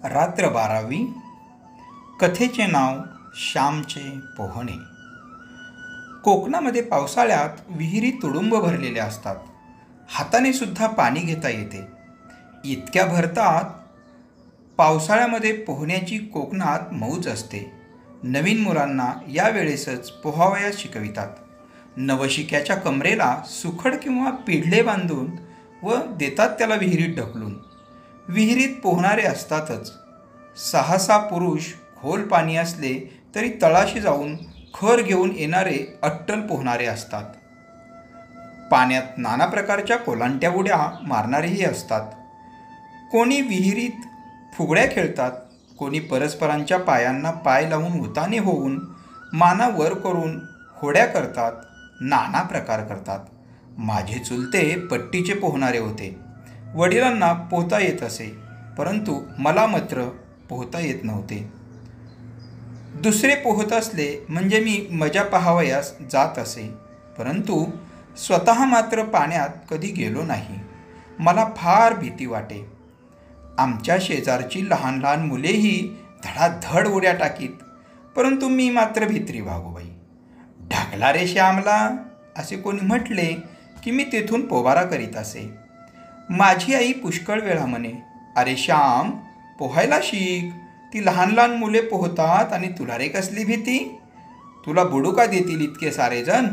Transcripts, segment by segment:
रात्र 12वी. कथेचे नाव श्यामचे पोहणे. कोकणामध्ये पावसाळ्यात विहिरी तुडुंब भरलेल्या असतात. हाताने सुद्धा पाणी घेता येते. इतक्या भरतात. पावसाळ्यामध्ये पोहण्याची कोकणात मौज असते. नवीन मुलांना या वेळेसच पोहावयास शिकवितात. नवशिक्याच्या कमरेला सुखड किंवा पिढले बांधून व देतात त्याला विहिरीत ढकलून. विहिरीत पोहणारे असतातच. 6-6 पुरुष. खोल पाणी असले तरी तळाशी जाऊन खर घेऊन येणारे अट्टल पोहणारे असतात. पाण्यात नाना प्रकारच्या कोलांट्या उड्या मारणारेही असतात. कोणी विहिरीत फुगड्या खेळतात, कोणी परस्परांच्या पायांना पाय लावून उताने होऊन माना वर करून होड्या करतात. नाना प्रकार करतात. माझे चुलते पट्टीचे पोहणारे होते. वडिलांना पोहता येत असे, परंतु मला मात्र पोहता येत नव्हते. दुसरे पोहत असले म्हणजे मी मजा पाहावयास जात असे, परंतु स्वतः मात्र पाण्यात कधी गेलो नाही. मला फार भीती वाटे. आमच्या शेजारची लहान लहान मुलेही धडाधड उड्या टाकीत, परंतु मी मात्र भित्री भागोबाई. ढकला रे श्यामला असे कोणी म्हटले की मी तेथून पोबारा करीत असे. माझी आई पुष्कळ वेळा म्हणे, अरे श्याम, पोहायला शिक. ती लहान लहान मुले पोहतात आणि तुला रे कसली भीती? तुला बुडू का देतील इतके सारेजण?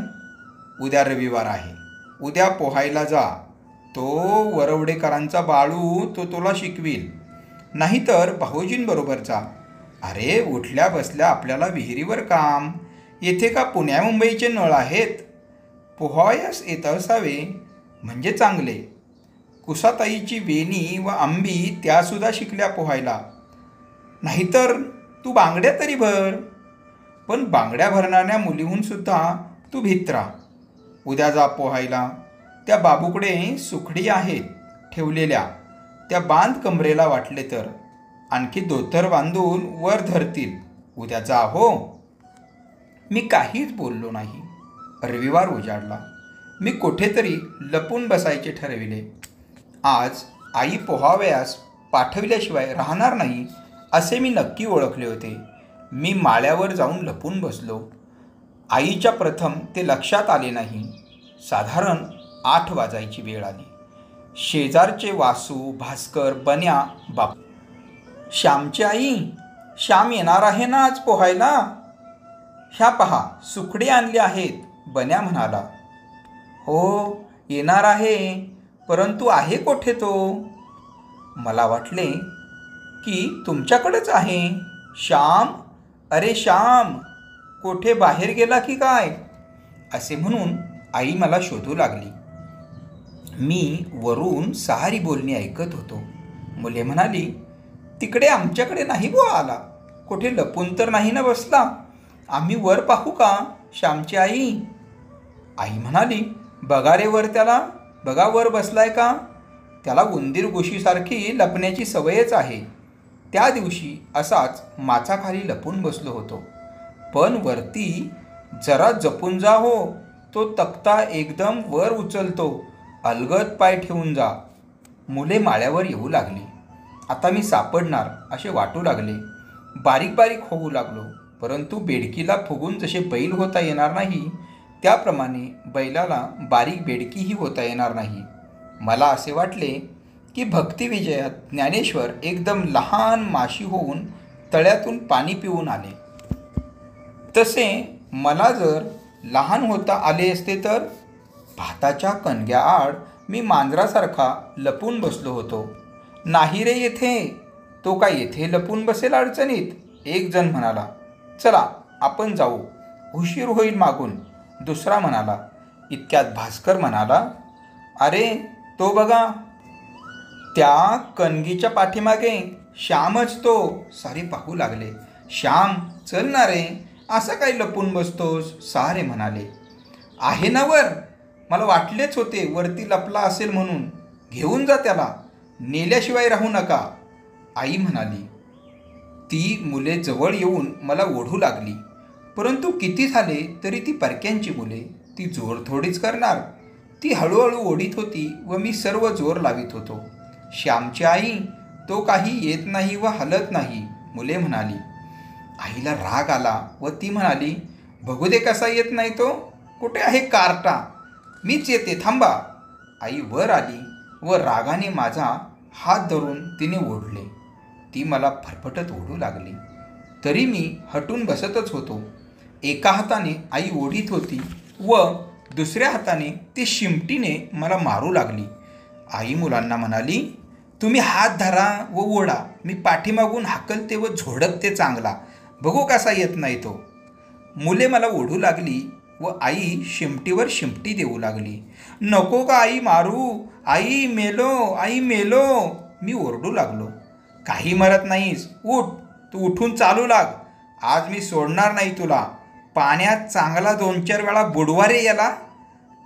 उद्या रविवार आहे, उद्या पोहायला जा. तो वरवडेकरांचा बाळू तो तुला शिकवील. नाहीतर भाऊजींबरोबर जा. अरे उठल्या बसल्या आपल्याला विहिरीवर काम. येथे का पुण्या मुंबईचे नळ आहेत? पोहावयास येत असावे म्हणजे चांगले. कुसाताईची वेणी व आंबी त्यासुद्धा शिकल्या पोहायला. नाहीतर तू बांगड्या तरी भर. पण बांगड्या भरणाऱ्या मुलीहून सुद्धा तू भित्रा. उद्या जा पोहायला. त्या बाबूकडे सुखडी आहेत ठेवलेल्या, त्या बांध कमरेला वाटले तर. आणखी धोतर बांधून वर धरतील. उद्या जा हो. मी काहीच बोललो नाही. रविवार उजाडला. मी कुठेतरी लपून बसायचे ठरविले. आज आई पोहावयास पाठविल्याशिवाय राहणार नाही असे मी नक्की ओळखले होते. मी माळ्यावर जाऊन लपून बसलो. आईच्या प्रथम ते लक्षात आले नाही. साधारण 8 वाजायची वेळ आली. शेजारचे वासू, भास्कर, बन्या बाप, श्यामची आई, श्याम येणार आहे ना आज पोहायला? ह्या पहा सुखडी आणली आहेत, बन्या म्हणाला. हो येणार आहे, परंतु आहे कोठे तो? मला वाटले की तुमच्याकडेच आहे. श्याम, अरे श्याम, कोठे बाहेर गेला की काय? असे म्हणून आई मला शोधू लागली. मी वरून सारी बोलणी ऐकत होतो. मुले म्हणाली, तिकडे आमच्याकडे नाही बुवा आला. कुठे लपून तर नाही ना बसला? आम्ही वर पाहू का श्यामची आई? आई म्हणाली, बघा रे वर त्याला, बघा वर बसलाय का? त्याला उंदीर गोशीसारखी लपण्याची सवयच आहे. त्या दिवशी असाच माचाखाली लपून बसलो होतो. पण वरती जरा जपून जा हो. तो तक्ता एकदम वर उचलतो. अलगद पाय ठेवून जा. मुले माळ्यावर येऊ लागली. आता मी सापडणार असे वाटू लागले. बारीक बारीक होऊ लागलो. परंतु बेडकीला फुगून जसे बैल होता येणार नाही, त्याप्रमाणे बैलाला बारीक बेडकीही होता येणार नाही. मला असे वाटले की भक्तिविजयात ज्ञानेश्वर एकदम लहान माशी होऊन तळ्यातून पाणी पिऊन आले. तसे मला जर लहान होता आले असते तर? भाताच्या कणग्याआड मी मांजरासारखा लपून बसलो होतो. नाही रे येथे, तो काय येथे लपून बसेल अडचणीत? एक जण म्हणाला, चला आपण जाऊ, उशीर होईल मागून. दुसरा म्हणाला. इतक्यात भास्कर म्हणाला, अरे तो बघा, त्या कणगीच्या पाठीमागे श्यामच तो. सारे पाहू लागले. श्याम, चल ना रे, असं काही लपून बसतोस? सारे म्हणाले, आहे ना वर. मला वाटलेच होते वरती लपला असेल म्हणून. घेऊन जा त्याला, नेल्याशिवाय राहू नका. आई म्हणाली. ती मुले जवळ येऊन मला ओढू लागली. परंतु किती झाले तरी ती परक्यांची मुले, ती जोर थोडीच करणार. ती हळूहळू ओढीत होती व मी सर्व जोर लावित होतो. श्यामची आई, तो काही येत नाही व हलत नाही, मुले म्हणाली. आईला राग आला व ती म्हणाली, बघू दे कसा येत नाही तो, कुठे आहे कार्टा, मीच येते थांबा. आई वर आली व रागाने माझा हात धरून तिने ओढले. ती मला फरफटत ओढू लागली, तरी मी हटून बसतच होतो. एका हाताने आई ओढीत होती व दुसऱ्या हाताने ती शिमटीने मला मारू लागली. आई मुलांना म्हणाली, तुम्ही हात धरा व ओढा, मी पाठीमागून हाकलते व झोडपते चांगला, बघू कसा येत नाही तो. मुले मला ओढू लागली व आई शिमटीवर शिमटी देऊ लागली. नको का आई मारू, आई मेलो, आई मेलो, मी ओरडू लागलो. काही मरत नाहीस, उठ, तू उठून चालू लाग, आज मी सोडणार नाही तुला. पाण्यात चांगला 2-4 वेळा बुडवा रे याला,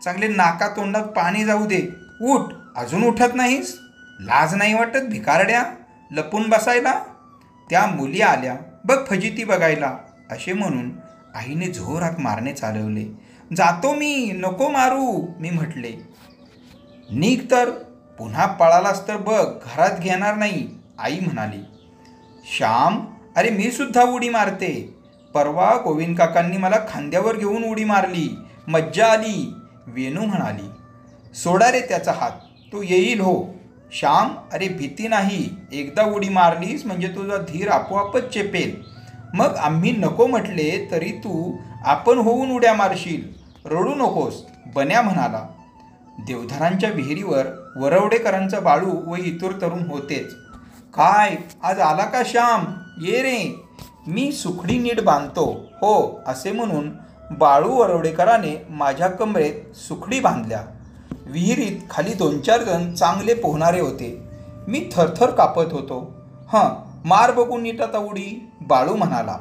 चांगले नाका तोंडात पाणी जाऊ दे. उठ, अजून उठत नाहीस, लाज नाही वाटत भिकारड्या लपून बसायला. त्या मुली आल्या बघ फजिती बघायला, असे म्हणून आईने जोरात मारणे चालवले. जातो मी, नको मारू, मी म्हटले. निघ तर, पुन्हा पळालास तर बघ, घरात घेणार नाही, आई म्हणाली. श्याम, अरे मी सुद्धा उडी मारते, परवा गोविंद काकांनी मला खांद्यावर घेऊन उडी मारली, मज्जा आली, वेणू म्हणाली. सोडा रे त्याचा हात, तो येईल हो. श्याम, अरे भीती नाही, एकदा उडी मारलीस म्हणजे तुझा धीर आपोआपच चेपेल. मग आम्ही नको म्हटले तरी तू आपण होऊन उड्या मारशील, रडू नकोस, बन्या म्हणाला. देवधरांच्या विहिरीवर वरवडेकरांचा बाळू व इतर तरुण होतेच. काय, आज आला का श्याम, ये रे, मी सुखडी नीट बांधतो हो, असे म्हणून बाळू वरवडेकराने माझ्या कमरेत सुखडी बांधल्या. विहिरीत खाली 2-4 जण चांगले पोहणारे होते. मी थरथर कापत होतो. मार बघून नीट आता उडी, बाळू म्हणाला.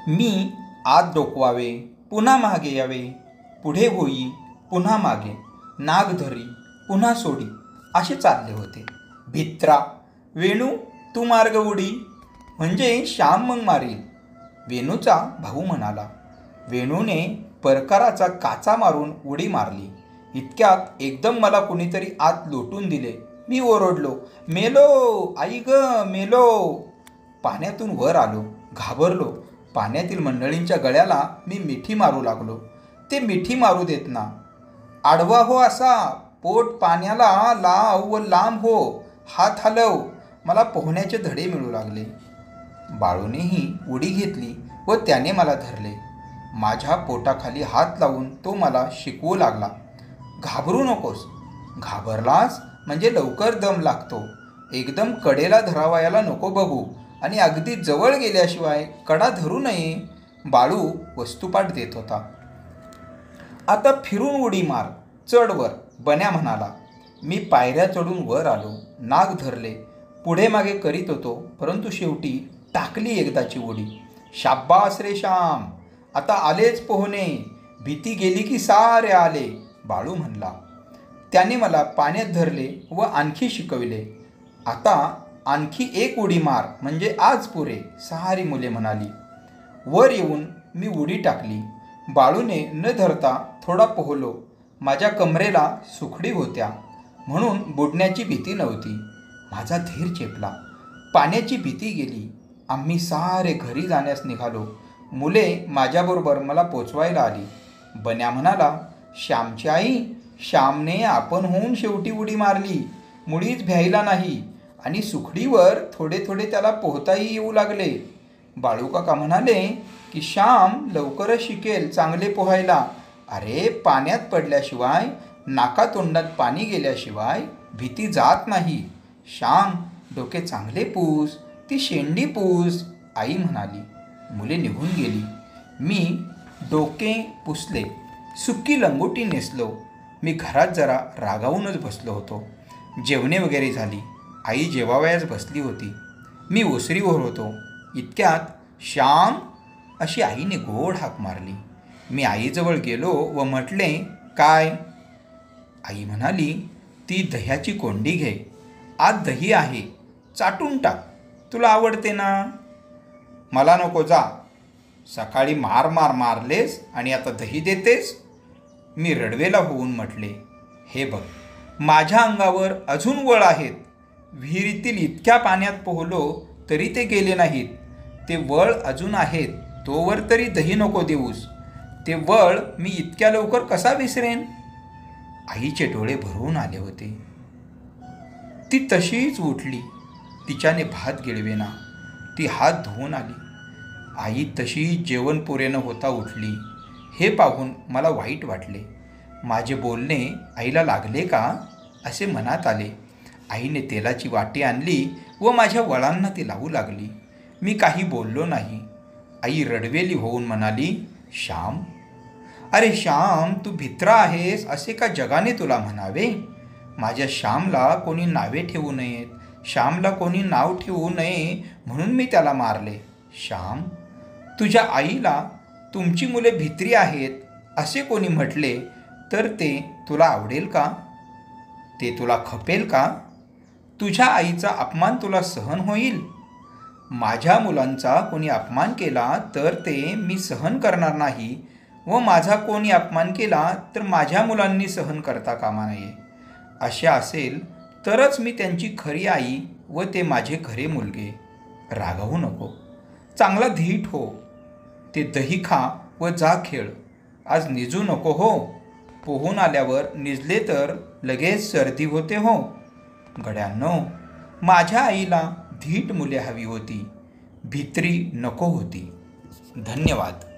मी आत डोकवावे, पुन्हा मागे यावे, पुढे होई, पुन्हा मागे, नाग धरी, पुन्हा सोडी, असे चालले होते. भित्रा, वेणू तू मार्ग उडी, म्हणजे श्याम मग मारील, वेणूचा भाऊ म्हणाला. वेणूने परकाराचा काचा मारून उडी मारली. इतक्यात एकदम मला कुणीतरी आत लोटून दिले. मी ओरडलो, मेलो, आई ग मेलो. पाण्यातून वर आलो, घाबरलो. पाण्यातील मंडळींच्या गळ्याला मी मिठी मारू लागलो. ते मिठी मारू देत ना. आडवा हो असा, पोट पाण्याला लाव व लांब हो, हात हलव, मला पोहण्याचे धडे मिळू लागले. बाळूनेही उडी घेतली व त्याने मला धरले. माझ्या पोटाखाली हात लावून तो मला शिकवू लागला. घाबरू नकोस, घाबरलास म्हणजे लवकर दम लागतो, एकदम कडेला धरावायला नको बघू, आणि अगदी जवळ गेल्याशिवाय कडा धरू नये. बाळू वस्तुपाठ देत होता. आता फिरून उडी मार, चढ वर, बन्या म्हणाला. मी पायऱ्या चढून वर आलो, नाग धरले, पुढे मागे करीत होतो, परंतु शेवटी टाकली एकदाची उडी. शाब्बास रे श्याम, आता आलेच पोहणे, भीती गेली की सारे आले, बाळू म्हणला. त्याने मला पाण्यात धरले व आणखी शिकविले. आता आणखी एक उडी मार म्हणजे आज पुरे, सारी मुले म्हणाली. वर येऊन मी उडी टाकली. बाळूने न धरता थोडा पोहलो. माझ्या कमरेला सुखडी होत्या म्हणून बुडण्याची भीती नव्हती. माझा धीर चेपला, पाण्याची भीती गेली. आम्ही सारे घरी जाण्यास निघालो. मुले माझ्याबरोबर मला पोचवायला आली. बन्या म्हणाला, श्यामची आई, श्यामने आपण होऊन शेवटी उडी मारली, मुळीच भ्यायला नाही, आणि सुखडीवर थोडे थोडे त्याला पोहताही येऊ लागले. बाळू काका म्हणाले की श्याम लवकरच शिकेल चांगले पोहायला. अरे पाण्यात पडल्याशिवाय, नाकातोंडात पाणी गेल्याशिवाय भीती जात नाही. श्याम डोके चांगले पूस, ती शेंडी पूस, आई म्हणाली. मुले निघून गेली. मी डोके पुसले, सुकी लंगोटी नेसलो. मी घरात जरा रागावूनच बसलो होतो. जेवणे वगैरे झाली. आई जेवावयास बसली होती. मी ओसरीवर होतो. इतक्यात श्याम अशी आईने गोड हाक मारली. मी आईजवळ गेलो व म्हटले, काय? आई म्हणाली, ती दह्याची कोंडी घे, आत दही आहे, चाटून टाक, तुला आवडते ना. मला नको, जा. सकाळी मारलेस आणि आता दही देतेस. मी रडवेला होऊन म्हटले, हे बघ, माझ्या अंगावर अजून वळ आहेत, विहिरीतील इतक्या पाण्यात पोहलो तरी ते गेले नाहीत. ते वळ अजून आहेत, तोवर तरी दही नको देऊस. ते वळ मी इतक्या लवकर कसा विसरेन? आईचे डोळे भरून आले होते. ती तशीच उठली. तिच्याने भात गिळवेना. ती हात धुवून आली. आई तशीच जेवण पुरे न होता उठली. हे पाहून मला वाईट वाटले. माझे बोलणे आईला लागले का असे मनात आले. आईने तेलाची वाटी आणली व माझ्या वळांना ती लावू लागली. मी काही बोललो नाही. आई रडवेली होऊन म्हणाली, श्याम, अरे श्याम, तू भित्रा आहेस असे का जगाने तुला म्हणावे? माझ्या श्यामला कोणी नावे ठेवू नयेत, श्यामला कोणी नाव ठेवू नये म्हणून मी त्याला मारले. श्याम, तुझ्या आईला तुमची मुले भित्री आहेत असे कोणी म्हटले तर ते तुला आवडेल का? ते तुला खपेल का? तुझ्या आईचा अपमान तुला सहन होईल? माझ्या मुलांचा कोणी अपमान केला तर ते मी सहन करणार नाही व माझा कोणी अपमान केला तर माझ्या मुलांनी सहन करता कामा नये. असे असेल तरच मी त्यांची खरी आई व ते माझे खरे मुलगे. रागावू नको, चांगला धीट हो. ते दही खा व जा खेळ. आज निजू नको हो. पोहून आल्यावर निजले तर लगेच सर्दी होते हो. गड्यांनो, माझ्या आईला धीट मुले हवी होती, भित्री नको होती. धन्यवाद.